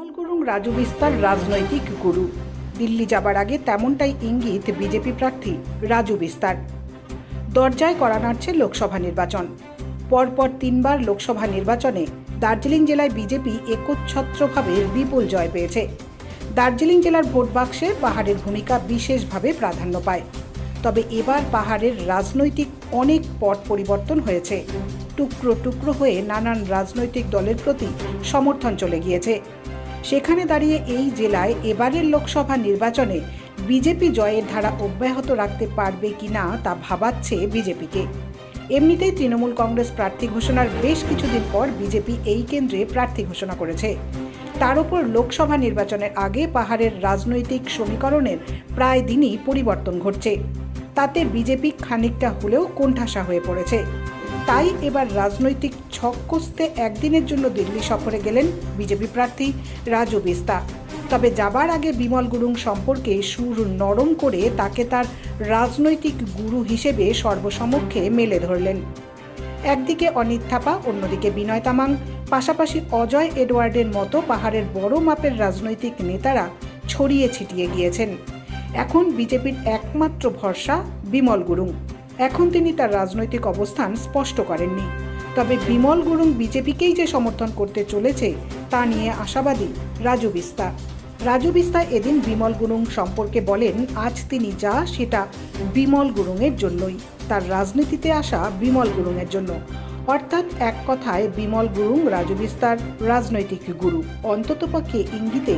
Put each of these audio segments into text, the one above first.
বিমল গুরুং রাজু বিস্তার রাজনৈতিক গুরু। দিল্লি যাবার আগে তেমনটাই ইঙ্গিত বিজেপি প্রার্থী রাজু বিস্তার। দরজায় কড়া নাড়ছে লোকসভা নির্বাচন। পরপর 3বার লোকসভা নির্বাচনে দার্জিলিং জেলায় বিজেপি একচ্ছত্রভাবে বিপুল জয় পেয়েছে। দার্জিলিং জেলার ভোট বাক্সে পাহাড়ের ভূমিকা বিশেষভাবে প্রাধান্য পায়। তবে এবার পাহাড়ের রাজনৈতিক অনেক পট পরিবর্তন হয়েছে। টুকরো টুকরো হয়ে নানান রাজনৈতিক দলের প্রতি সমর্থন চলে গিয়েছে। সেখানে দাঁড়িয়ে এই জেলায় এবারের লোকসভা নির্বাচনে বিজেপি জয়ের ধারা অব্যাহত রাখতে পারবে কিনা তা ভাবাচ্ছে বিজেপিকে। এমনিতেই তৃণমূল কংগ্রেস প্রার্থী ঘোষণার বেশ কিছুদিন পর বিজেপি এই কেন্দ্রে প্রার্থী ঘোষণা করেছে। তার উপর লোকসভা নির্বাচনের আগে পাহাড়ের রাজনৈতিক সমীকরণের প্রায় দিনই পরিবর্তন ঘটছে। তাতে বিজেপি খানিকটা হলেও কোণঠাসা হয়ে পড়েছে। তাই এবার রাজনৈতিক ছক কষতে একদিনের জন্য দিল্লি সফরে গেলেন বিজেপি প্রার্থী রাজু বিস্তা। তবে যাবার আগে বিমল গুরুং সম্পর্কে সুর নরম করে তাকে তার রাজনৈতিক গুরু হিসেবে সর্বসমক্ষে মেলে ধরলেন। একদিকে অনিত থাপা, অন্যদিকে বিনয় তামাং, পাশাপাশি অজয় এডওয়ার্ডের মতো পাহাড়ের বড় মাপের রাজনৈতিক নেতারা ছড়িয়ে ছিটিয়ে গিয়েছেন। এখন বিজেপির একমাত্র ভরসা বিমল গুরুং। এখন তিনি তার রাজনৈতিক অবস্থান স্পষ্ট করেননি। তবে বিমল গুরুং বিজেপিকেই যে সমর্থন করতে চলেছে তা নিয়ে আশাবাদী রাজু বিস্তা। রাজু বিস্তা এদিন বিমল গুরুং সম্পর্কে বলেন, আজ তিনি যা সেটা বিমল গুরুংয়ের জন্যই, তার রাজনীতিতে আসা বিমল গুরুংয়ের জন্য। অর্থাৎ এক কথায় বিমল গুরুং রাজু বিস্তার রাজনৈতিক গুরু। অন্ততপক্ষে ইঙ্গিতে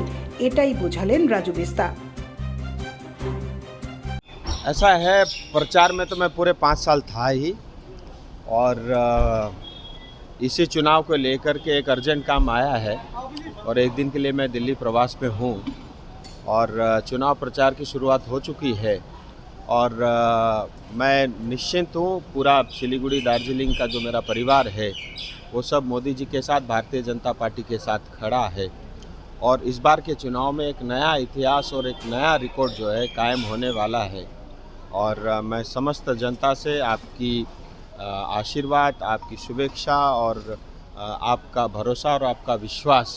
এটাই বোঝালেন রাজু বিস্তা। ऐसा है, प्रचार में तो मैं पूरे 5 साल था ही, और इसी चुनाव को लेकर के एक अर्जेंट काम आया है और एक दिन के लिए मैं दिल्ली प्रवास में हूँ और चुनाव प्रचार की शुरुआत हो चुकी है। और मैं निश्चिंत हूँ, पूरा सिलीगुड़ी दार्जिलिंग का जो मेरा परिवार है वो सब मोदी जी के साथ, भारतीय जनता पार्टी के साथ खड़ा है। और इस बार के चुनाव में एक नया इतिहास और एक नया रिकॉर्ड जो है कायम होने वाला है। और मैं समस्त जनता से आपकी आशीर्वाद, आपकी शुभेच्छा और आपका भरोसा और आपका विश्वास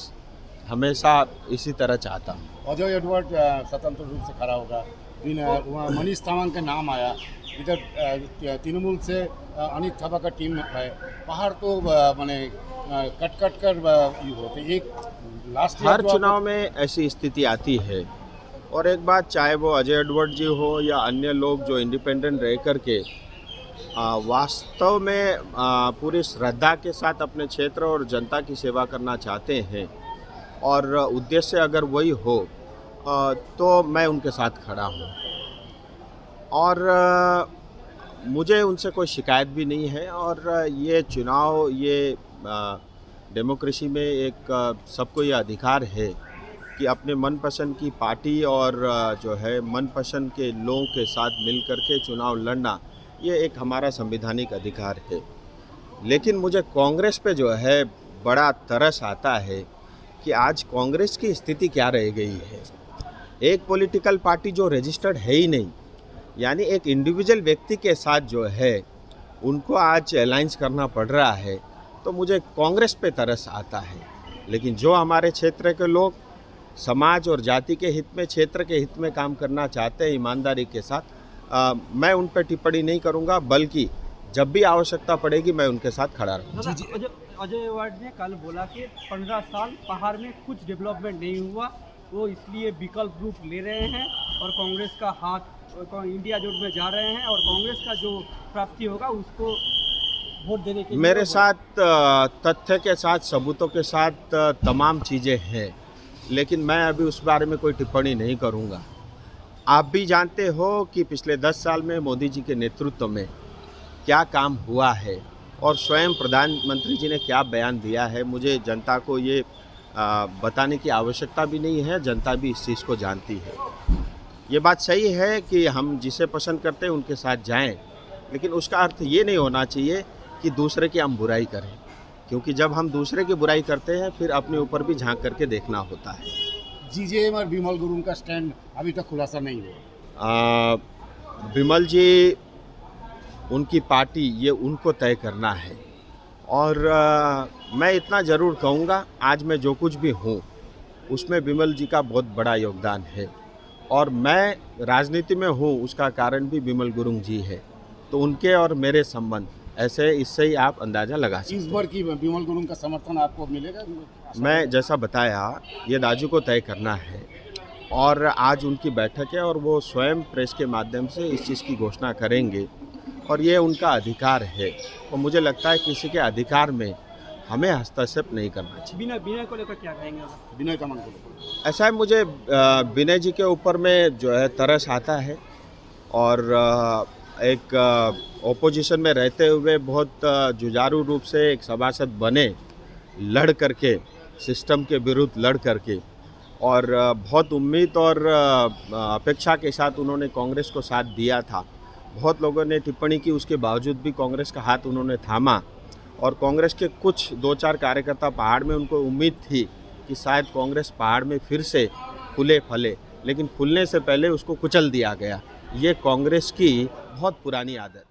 हमेशा इसी तरह चाहता हूँ। अजय एडवर्ड स्वतंत्र रूप से खड़ा होगा। वहाँ मनीष तामांग का नाम आया। इधर तृणमूल से अनित थापा का टीम है। पहाड़ तो माने कट कर ये होते एक लास्ट हर चुनाव में ऐसी स्थिति आती है। और एक बात, चाहे वो अजय एडवर्ड जी हो या अन्य लोग जो इंडिपेंडेंट रह कर के वास्तव में पूरी श्रद्धा के साथ अपने क्षेत्र और जनता की सेवा करना चाहते हैं और उद्देश्य अगर वही हो तो मैं उनके साथ खड़ा हूँ। और मुझे उनसे कोई शिकायत भी नहीं है। और ये चुनाव, ये डेमोक्रेसी में एक सबको ये अधिकार है कि अपने मनपसंद की पार्टी और जो है मनपसंद के लोगों के साथ मिलकर के चुनाव लड़ना, ये एक हमारा संवैधानिक अधिकार है। लेकिन मुझे कांग्रेस पे जो है बड़ा तरस आता है कि आज कांग्रेस की स्थिति क्या रह गई है। एक पॉलिटिकल पार्टी जो रजिस्टर्ड है ही नहीं, यानी एक इंडिविजुअल व्यक्ति के साथ जो है उनको आज अलायंस करना पड़ रहा है, तो मुझे कांग्रेस पे तरस आता है। लेकिन जो हमारे क्षेत्र के लोग समाज और जाति के हित में, क्षेत्र के हित में काम करना चाहते हैं ईमानदारी के साथ, मैं उन पर टिप्पणी नहीं करूंगा, बल्कि जब भी आवश्यकता पड़ेगी मैं उनके साथ खड़ा रहूँगा। अजय एडवर्ड ने कल बोला कि 15 साल पहाड़ में कुछ डेवलपमेंट नहीं हुआ, वो इसलिए विकल्प रूप ले रहे हैं और कांग्रेस का हाथ इंडिया जोड़ में जा रहे हैं और कांग्रेस का जो प्राप्ति होगा उसको वोट देने के लिए। मेरे साथ तथ्य के साथ, सबूतों के साथ तमाम चीज़ें हैं, लेकिन मैं अभी उस बारे में कोई टिप्पणी नहीं करूंगा। आप भी जानते हो कि पिछले 10 साल में मोदी जी के नेतृत्व में क्या काम हुआ है और स्वयं प्रधानमंत्री जी ने क्या बयान दिया है। मुझे जनता को ये बताने की आवश्यकता भी नहीं है, जनता भी इस चीज़ को जानती है। ये बात सही है कि हम जिसे पसंद करते हैं उनके साथ जाएं, लेकिन उसका अर्थ ये नहीं होना चाहिए कि दूसरे की हम बुराई करें, क्योंकि जब हम दूसरे की बुराई करते हैं फिर अपने ऊपर भी झांक करके देखना होता है। जीजेएम और बिमल गुरुंग का स्टैंड अभी तक खुलासा नहीं हुआ। बिमल जी, उनकी पार्टी, ये उनको तय करना है। और मैं इतना ज़रूर कहूँगा, आज मैं जो कुछ भी हूँ उसमें बिमल जी का बहुत बड़ा योगदान है। और मैं राजनीति में हूँ उसका कारण भी बिमल गुरुंग जी है। तो उनके और मेरे संबंध ऐसे, इससे ही आप अंदाज़ा लगा सकते इस हैं। बार की बिमल गुरुंग का समर्थन आपको मिलेगा? मैं जैसा बताया, ये राजू को तय करना है और आज उनकी बैठक है और वो स्वयं प्रेस के माध्यम से इस चीज़ की घोषणा करेंगे और ये उनका अधिकार है। और मुझे लगता है किसी के अधिकार में हमें हस्तक्षेप नहीं करना चाहिए। बिना को लेकर क्या कहेंगे? विनय तमन को ऐसा है, मुझे विनय जी के ऊपर में जो है तरस आता है और एक ओपोजिशन में रहते हुए बहुत जुझारू रूप से एक सभासद बने, लड़ करके, सिस्टम के विरुद्ध लड़ करके, और बहुत उम्मीद और अपेक्षा के साथ उन्होंने कांग्रेस को साथ दिया था। बहुत लोगों ने टिप्पणी की, उसके बावजूद भी कांग्रेस का हाथ उन्होंने थामा। और कांग्रेस के कुछ 2-4 कार्यकर्ता पहाड़ में, उनको उम्मीद थी कि शायद कांग्रेस पहाड़ में फिर से फूले फले, लेकिन फूलने से पहले उसको कुचल दिया गया। ये कांग्रेस की बहुत पुरानी आदत है।